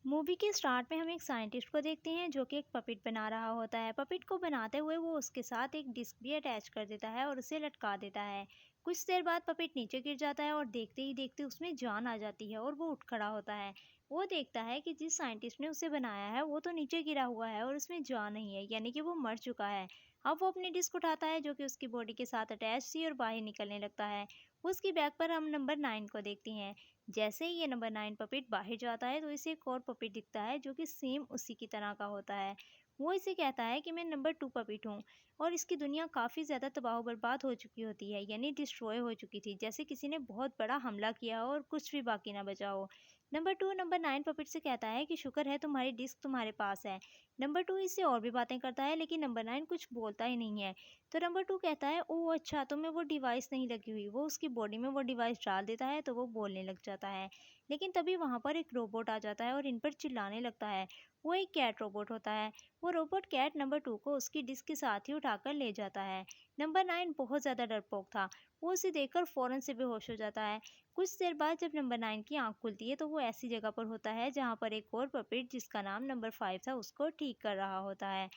Movie के start में हम एक साइंटिस्ट को देखते हैं जो कि एक पपिट बना रहा होता है। पपिट को बनाते हुए वो उसके साथ एक डिस्क भी अटैच कर देता है और उसे लटका देता है। कुछ देर बाद पपिट नीचे गिर जाता है और देखते ही देखते उसमें जान आ जाती है और वो उठ खड़ा होता है। वो देखता है कि जिस साइंटिस्ट ने उसे बनाया है वो तो नीचे गिरा हुआ है और उसमें जान नहीं है, यानी कि वो मर चुका है। अब वो अपनी डिस्क उठाता है जो कि उसकी बॉडी के साथ अटैच थी और बाहर निकलने लगता है। उसकी बैग पर हम नंबर 9 को देखते हैं। जैसे ही ये नंबर 9 पपिट बाहर जाता है तो इसे एक और पपिट दिखता है जो कि सेम उसी की तरह का होता है। वो इसे कहता है कि मैं नंबर 2 पपिट हूँ और इसकी दुनिया काफ़ी ज़्यादा तबाह बर्बाद हो चुकी होती है, यानी डिस्ट्रॉय हो चुकी थी, जैसे किसी ने बहुत बड़ा हमला किया हो और कुछ भी बाकी ना बचा हो। नंबर 2 नंबर 9 पपिट से कहता है कि शुक्र है तुम्हारी डिस्क तुम्हारे पास है। नंबर 2 इससे और भी बातें करता है लेकिन नंबर 9 कुछ बोलता ही नहीं है। तो नंबर 2 कहता है ओह अच्छा, तुम्हें वो डिवाइस नहीं लगी हुई। वो उसकी बॉडी में वो डिवाइस डाल देता है तो वो बोलने लग जाता है। लेकिन तभी वहाँ पर एक रोबोट आ जाता है और इन पर चिल्लाने लगता है। वो एक कैट रोबोट होता है। वो रोबोट कैट नंबर 2 को उसकी डिस्क के साथ ही उठाकर ले जाता है। नंबर 9 बहुत ज़्यादा डरपोक था। वो उसे देखकर फ़ौरन से बेहोश हो जाता है। कुछ देर बाद जब नंबर 9 की आँख खुलती है तो वो ऐसी जगह पर होता है जहाँ पर एक और पपेट जिसका नाम नंबर 5 था उसको ठीक कर रहा होता है।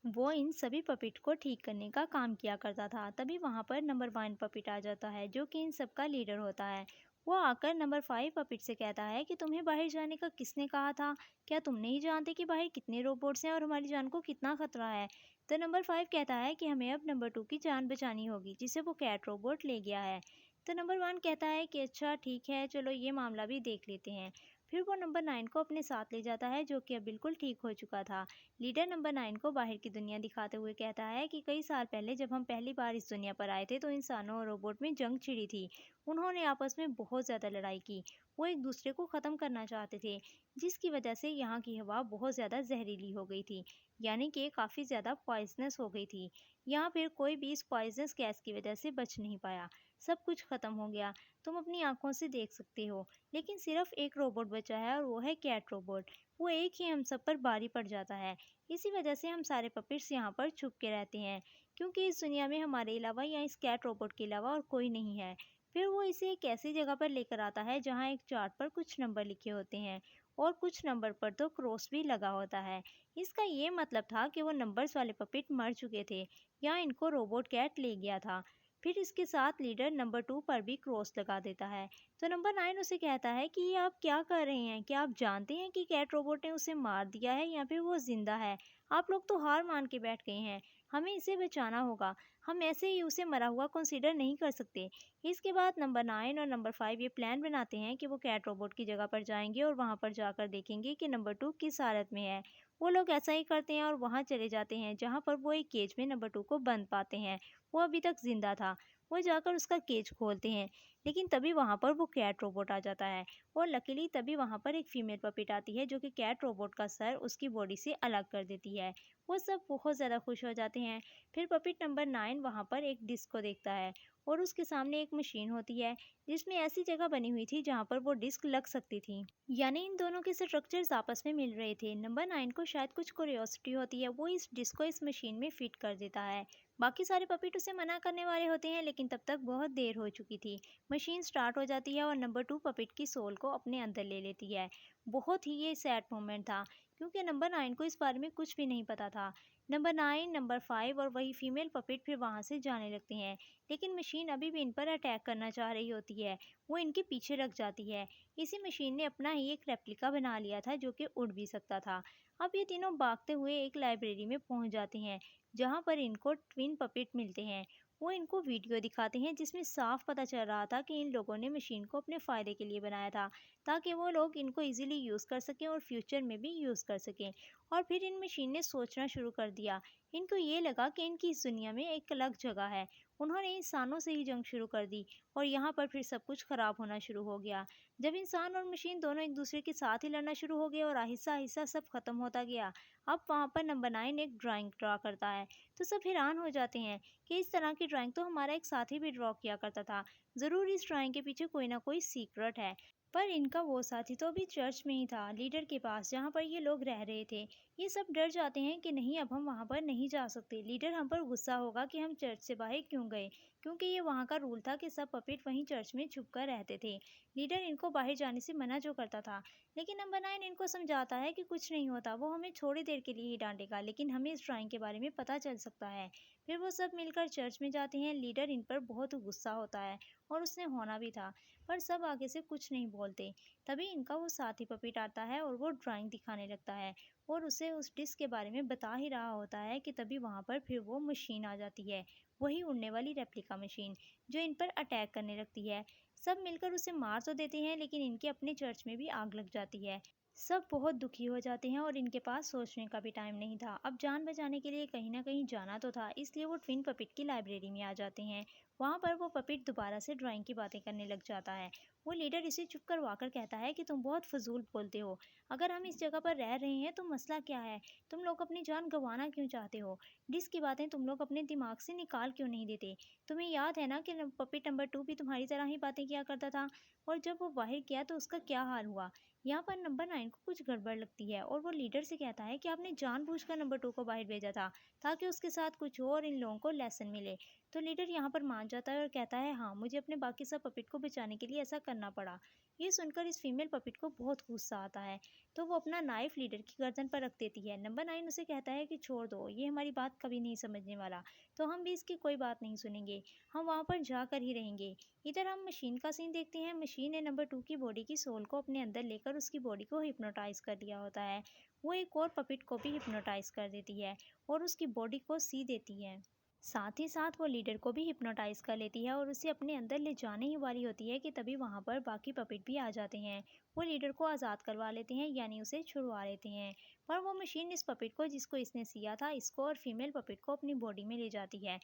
वो इन सभी पपिट को ठीक करने का काम किया करता था। तभी वहाँ पर नंबर 1 पपिट आ जाता है जो कि इन सब का लीडर होता है। वो आकर नंबर 5 पपिट से कहता है कि तुम्हें बाहर जाने का किसने कहा था? क्या तुम नहीं जानते कि बाहर कितने रोबोट्स हैं और हमारी जान को कितना खतरा है? तो नंबर 5 कहता है कि हमें अब नंबर 2 की जान बचानी होगी जिसे वो कैट रोबोट ले गया है। तो नंबर 1 कहता है कि अच्छा ठीक है, चलो ये मामला भी देख लेते हैं। फिर वो नंबर 9 को अपने साथ ले जाता है जो कि अब बिल्कुल ठीक हो चुका था। लीडर नंबर 9 को बाहर की दुनिया दिखाते हुए कहता है कि कई साल पहले जब हम पहली बार इस दुनिया पर आए थे तो इंसानों और रोबोट में जंग छिड़ी थी। उन्होंने आपस में बहुत ज़्यादा लड़ाई की। वो एक दूसरे को ख़त्म करना चाहते थे, जिसकी वजह से यहाँ की हवा बहुत ज़्यादा जहरीली हो गई थी, यानी कि काफ़ी ज़्यादा पॉइजनस हो गई थी। यहाँ फिर कोई भी इस पॉइजनस गैस की वजह से बच नहीं पाया। सब कुछ ख़त्म हो गया। तुम अपनी आंखों से देख सकते हो। लेकिन सिर्फ एक रोबोट बचा है और वो है कैट रोबोट। वो एक ही हम सब पर भारी पड़ जाता है। इसी वजह से हम सारे पपेट्स यहाँ पर छुप के रहते हैं, क्योंकि इस दुनिया में हमारे अलावा या इस कैट रोबोट के अलावा और कोई नहीं है। फिर वो इसे एक ऐसी जगह पर लेकर आता है जहाँ एक चार्ट पर कुछ नंबर लिखे होते हैं और कुछ नंबर पर तो क्रॉस भी लगा होता है। इसका ये मतलब था कि वो नंबर्स वाले पपेट मर चुके थे या इनको रोबोट कैट ले गया था। फिर इसके साथ लीडर नंबर 2 पर भी क्रॉस लगा देता है। तो नंबर 9 उसे कहता है कि ये आप क्या कर रहे हैं? क्या आप जानते हैं कि कैट रोबोट ने उसे मार दिया है या फिर वो जिंदा है? आप लोग तो हार मान के बैठ गए हैं। हमें इसे बचाना होगा। हम ऐसे ही उसे मरा हुआ कंसीडर नहीं कर सकते। इसके बाद नंबर 9 और नंबर 5 ये प्लान बनाते हैं कि वो कैट रोबोट की जगह पर जाएंगे और वहाँ पर जाकर देखेंगे कि नंबर 2 किस हालत में है। वो लोग ऐसा ही करते हैं और वहाँ चले जाते हैं जहाँ पर वो एक केज में नंबर 2 को बंद पाते हैं। वो अभी तक जिंदा था। वो जाकर उसका केज खोलते हैं, लेकिन तभी वहाँ पर वो कैट रोबोट आ जाता है और लकीली तभी वहाँ पर एक फीमेल पपिट आती है जो कि कैट रोबोट का सर उसकी बॉडी से अलग कर देती है। वो सब बहुत ज़्यादा खुश हो जाते हैं। फिर पपिट नंबर 9 वहाँ पर एक डिस्क को देखता है और उसके सामने एक मशीन होती है जिसमें ऐसी जगह बनी हुई थी जहाँ पर वो डिस्क लग सकती थी, यानी इन दोनों के स्ट्रक्चर्स आपस में मिल रहे थे। नंबर 9 को शायद कुछ क्यूरियोसिटी होती है, वो इस डिस्क को इस मशीन में फिट कर देता है। बाकी सारे पपिट उसे मना करने वाले होते हैं लेकिन तब तक बहुत देर हो चुकी थी। मशीन स्टार्ट हो जाती है और नंबर 2 पपिट की सोल को अपने अंदर ले लेती है। बहुत ही ये सैड मोमेंट था, क्योंकि नंबर 9 को इस बारे में कुछ भी नहीं पता था। नंबर 9 नंबर 5 और वही फीमेल पपिट फिर वहाँ से जाने लगते हैं, लेकिन मशीन अभी भी इन पर अटैक करना चाह रही होती है। वो इनके पीछे लग जाती है। इसी मशीन ने अपना ही एक रेप्लिका बना लिया था जो कि उड़ भी सकता था। अब ये तीनों भागते हुए एक लाइब्रेरी में पहुंच जाते हैं जहां पर इनको ट्विन पपेट मिलते हैं। वो इनको वीडियो दिखाते हैं जिसमें साफ पता चल रहा था कि इन लोगों ने मशीन को अपने फ़ायदे के लिए बनाया था, ताकि वो लोग इनको इजीली यूज़ कर सकें और फ्यूचर में भी यूज़ कर सकें। और फिर इन मशीन ने सोचना शुरू कर दिया। इनको ये लगा कि इनकी इस दुनिया में एक अलग जगह है। उन्होंने इंसानों से ही जंग शुरू कर दी और यहाँ पर फिर सब कुछ ख़राब होना शुरू हो गया। जब इंसान और मशीन दोनों एक दूसरे के साथ ही लड़ना शुरू हो गए और आहिस्ता आहिस्ता सब खत्म होता गया। अब वहाँ पर नंबर 9 एक ड्राइंग ड्रा करता है, तो सब हैरान हो जाते हैं कि इस तरह की ड्राइंग तो हमारा एक साथी भी ड्रॉ किया करता था। ज़रूर इस ड्राइंग के पीछे कोई ना कोई सीक्रेट है। पर इनका वो साथी तो अभी चर्च में ही था, लीडर के पास, जहाँ पर ये लोग रह रहे थे। ये सब डर जाते हैं कि नहीं, अब हम वहाँ पर नहीं जा सकते। लीडर हम पर गुस्सा होगा कि हम चर्च से बाहर क्यों गए। क्योंकि ये वहाँ का रूल था कि सब पपेट वहीं चर्च में छुप कर रहते थे। लीडर इनको बाहर जाने से मना जो करता था, लेकिन नंबर 9 इनको समझाता है कि कुछ नहीं होता, वो हमें थोड़ी देर के लिए ही डांटेगा, लेकिन हमें इस ड्राइंग के बारे में पता चल सकता है। फिर वो सब मिलकर चर्च में जाते हैं। लीडर इन पर बहुत गुस्सा होता है, और उसने होना भी था, पर सब आगे से कुछ नहीं बोलते। तभी इनका वो साथी पपेट आता है और वो ड्राइंग दिखाने लगता है, और उसे उस डिस्क के बारे में बता ही रहा होता है कि तभी वहाँ पर फिर वो मशीन आ जाती है, वही उड़ने वाली रेप्लिका मशीन, जो इन पर अटैक करने लगती है। सब मिलकर उसे मार तो देते हैं, लेकिन इनके अपने चर्च में भी आग लग जाती है। सब बहुत दुखी हो जाते हैं और इनके पास सोचने का भी टाइम नहीं था। अब जान बचाने के लिए कहीं ना कहीं जाना तो था, इसलिए वो ट्विन पपिट की लाइब्रेरी में आ जाते हैं। वहाँ पर वो पपिट दोबारा से ड्राइंग की बातें करने लग जाता है। वो लीडर इसे चुप करवाकर कहता है कि तुम बहुत फजूल बोलते हो। अगर हम इस जगह पर रह रहे हैं तो मसला क्या है? तुम लोग अपनी जान गंवाना क्यों चाहते हो? डिस्क की बातें तुम लोग अपने दिमाग से निकाल क्यों नहीं देते? तुम्हें याद है ना कि पपिट नंबर 2 भी तुम्हारी तरह ही बातें किया करता था, और जब वो बाहर गया तो उसका क्या हाल हुआ? यहाँ पर नंबर 9 को कुछ गड़बड़ लगती है, और वो लीडर से कहता है कि आपने जानबूझकर नंबर 2 को बाहर भेजा था, ताकि उसके साथ कुछ हो और इन लोगों को लेसन मिले। तो लीडर यहाँ पर मान जाता है और कहता है, हाँ, मुझे अपने बाकी सब पपिट को बचाने के लिए ऐसा करना पड़ा। ये सुनकर इस फीमेल पपिट को बहुत गुस्सा आता है, तो वो अपना नाइफ लीडर की गर्दन पर रख देती है। नंबर 9 उसे कहता है कि छोड़ दो, ये हमारी बात कभी नहीं समझने वाला, तो हम भी इसकी कोई बात नहीं सुनेंगे, हम वहाँ पर जाकर ही रहेंगे। इधर हम मशीन का सीन देखते हैं। मशीन ने नंबर 2 की बॉडी की सोल को अपने अंदर लेकर उसकी बॉडी को हिप्नोटाइज कर दिया होता है। वो एक और पपिट को भी हिप्नोटाइज कर देती है और उसकी बॉडी को सी देती है। साथ ही साथ वो लीडर को भी हिप्नोटाइज कर लेती है और उसे अपने अंदर ले जाने ही वाली होती है कि तभी वहाँ पर बाकी पपेट भी आ जाते हैं। वो लीडर को आज़ाद करवा लेते हैं, यानी उसे छुड़वा लेते हैं। पर वो मशीन इस पपेट को, जिसको इसने सिया था, इसको और फीमेल पपेट को अपनी बॉडी में ले जाती है।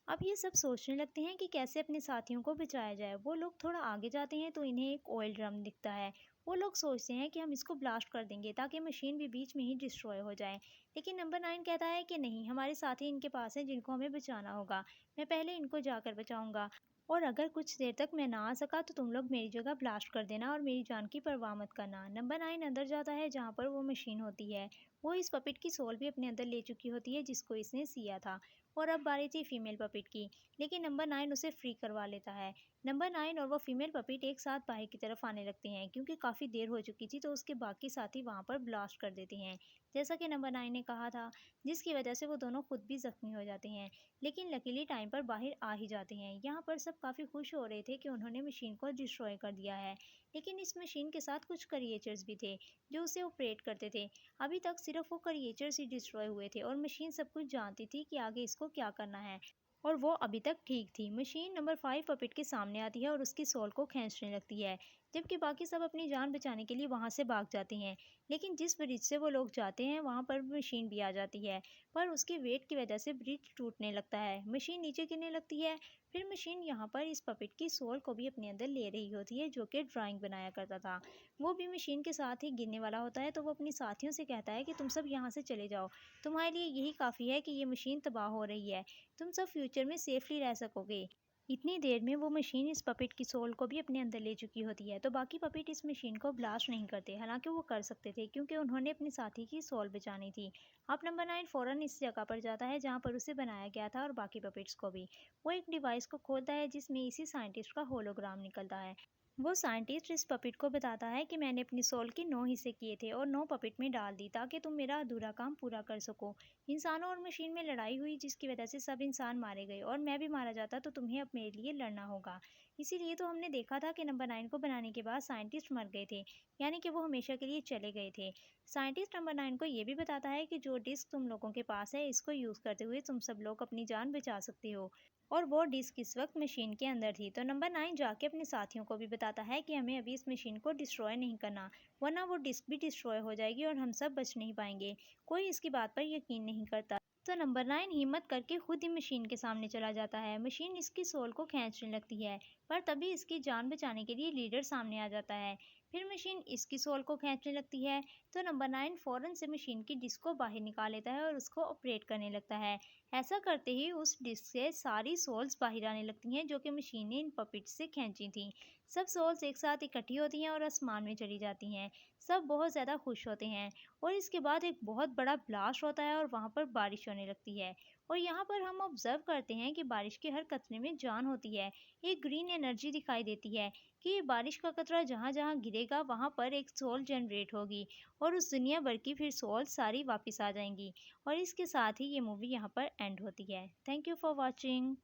अब ये सब सोचने लगते हैं कि कैसे अपने साथियों को बचाया जाए। वो लोग थोड़ा आगे जाते हैं तो इन्हें एक ऑयल ड्रम दिखता है। वो लोग सोचते हैं कि हम इसको ब्लास्ट कर देंगे ताकि मशीन भी बीच में ही डिस्ट्रॉय हो जाए, लेकिन नंबर 9 कहता है कि नहीं, हमारे साथी इनके पास हैं जिनको हमें बचाना होगा। मैं पहले इनको जाकर बचाऊंगा, और अगर कुछ देर तक मैं ना आ सका तो तुम लोग मेरी जगह ब्लास्ट कर देना और मेरी जान की परवाह मत करना। नंबर 9 अंदर जाता है जहाँ पर वो मशीन होती है। वो इस पपेट की सोल भी अपने अंदर ले चुकी होती है, जिसको इसने सिया था। और अब बारी थी फीमेल पपिट की, लेकिन नंबर 9 उसे फ्री करवा लेता है। नंबर 9 और वो फीमेल पपिट एक साथ बाहर की तरफ आने लगते हैं, क्योंकि काफ़ी देर हो चुकी थी, तो उसके बाकी साथी वहाँ पर ब्लास्ट कर देते हैं, जैसा कि नंबर 9 ने कहा था, जिसकी वजह से वो दोनों खुद भी जख्मी हो जाते हैं। लेकिन लकीली टाइम पर बाहर आ ही जाते हैं। यहाँ पर सब काफ़ी खुश हो रहे थे कि उन्होंने मशीन को डिस्ट्रॉय कर दिया है, लेकिन इस मशीन के साथ कुछ क्रिएचर्स भी थे जो उसे ऑपरेट करते थे। अभी तक सिर्फ वो क्रिएचर्स ही डिस्ट्रॉय हुए थे, और मशीन सब कुछ जानती थी कि आगे इसको क्या करना है, और वो अभी तक ठीक थी। मशीन नंबर 5 पपेट के सामने आती है और उसकी सोल को खींचने लगती है, जबकि बाकी सब अपनी जान बचाने के लिए वहां से भाग जाते हैं। लेकिन जिस ब्रिज से वो लोग जाते हैं वहां पर मशीन भी आ जाती है, पर उसके वेट की वजह से ब्रिज टूटने लगता है, मशीन नीचे गिरने लगती है। फिर मशीन यहाँ पर इस पपेट की सोल को भी अपने अंदर ले रही होती है, जो कि ड्राइंग बनाया करता था। वो भी मशीन के साथ ही गिरने वाला होता है, तो वो अपनी साथियों से कहता है कि तुम सब यहाँ से चले जाओ, तुम्हारे लिए यही काफ़ी है कि ये मशीन तबाह हो रही है, तुम सब फ्यूचर में सेफली रह सकोगे। इतनी देर में वो मशीन इस पपेट की सोल को भी अपने अंदर ले चुकी होती है, तो बाकी पपेट इस मशीन को ब्लास्ट नहीं करते, हालांकि वो कर सकते थे क्योंकि उन्होंने अपने साथी की सोल बचानी थी। अब नंबर 9 फ़ौरन इस जगह पर जाता है जहाँ पर उसे बनाया गया था, और बाकी पपेट्स को भी। वो एक डिवाइस को खोलता है जिसमें इसी साइंटिस्ट का होलोग्राम निकलता है। वो साइंटिस्ट इस पपेट को बताता है कि मैंने अपनी सोल के 9 हिस्से किए थे और 9 पपेट में डाल दी, ताकि तुम मेरा अधूरा काम पूरा कर सको। इंसानों और मशीन में लड़ाई हुई, जिसकी वजह से सब इंसान मारे गए, और मैं भी मारा जाता तो तुम्हें अब मेरे लिए लड़ना होगा। इसीलिए तो हमने देखा था कि नंबर 9 को बनाने के बाद साइंटिस्ट मर गए थे, यानी कि वो हमेशा के लिए चले गए थे। साइंटिस्ट नंबर 9 को ये भी बताता है कि जो डिस्क तुम लोगों के पास है, इसको यूज़ करते हुए तुम सब लोग अपनी जान बचा सकते हो, और वो डिस्क इस वक्त मशीन के अंदर थी। तो नंबर 9 जाके अपने साथियों को भी बताता है कि हमें अभी इस मशीन को डिस्ट्रॉय नहीं करना, वरना वो डिस्क भी डिस्ट्रॉय हो जाएगी और हम सब बच नहीं पाएंगे। कोई इसकी बात पर यकीन नहीं करता, तो नंबर 9 हिम्मत करके खुद ही मशीन के सामने चला जाता है। मशीन इसकी सोल को खींचने लगती है, पर तभी इसकी जान बचाने के लिए लीडर सामने आ जाता है। फिर मशीन इसकी सोल को खींचने लगती है, तो नंबर 9 फ़ौरन से मशीन की डिस्क को बाहर निकाल लेता है और उसको ऑपरेट करने लगता है। ऐसा करते ही उस डिस्क से सारी सोल्स बाहर आने लगती हैं, जो कि मशीन ने इन पपेट्स से खींची थी। सब सोल्स एक साथ इकट्ठी होती हैं और आसमान में चली जाती हैं। सब बहुत ज़्यादा खुश होते हैं, और इसके बाद एक बहुत बड़ा ब्लास्ट होता है और वहाँ पर बारिश होने लगती है। और यहाँ पर हम ऑब्जर्व करते हैं कि बारिश के हर कतरे में जान होती है। एक ग्रीन एनर्जी दिखाई देती है कि ये बारिश का कतरा जहाँ जहाँ गिरेगा वहाँ पर एक सोल जनरेट होगी और उस दुनिया भर की फिर सोल सारी वापस आ जाएंगी। और इसके साथ ही ये मूवी यहाँ पर एंड होती है। Thank you for watching.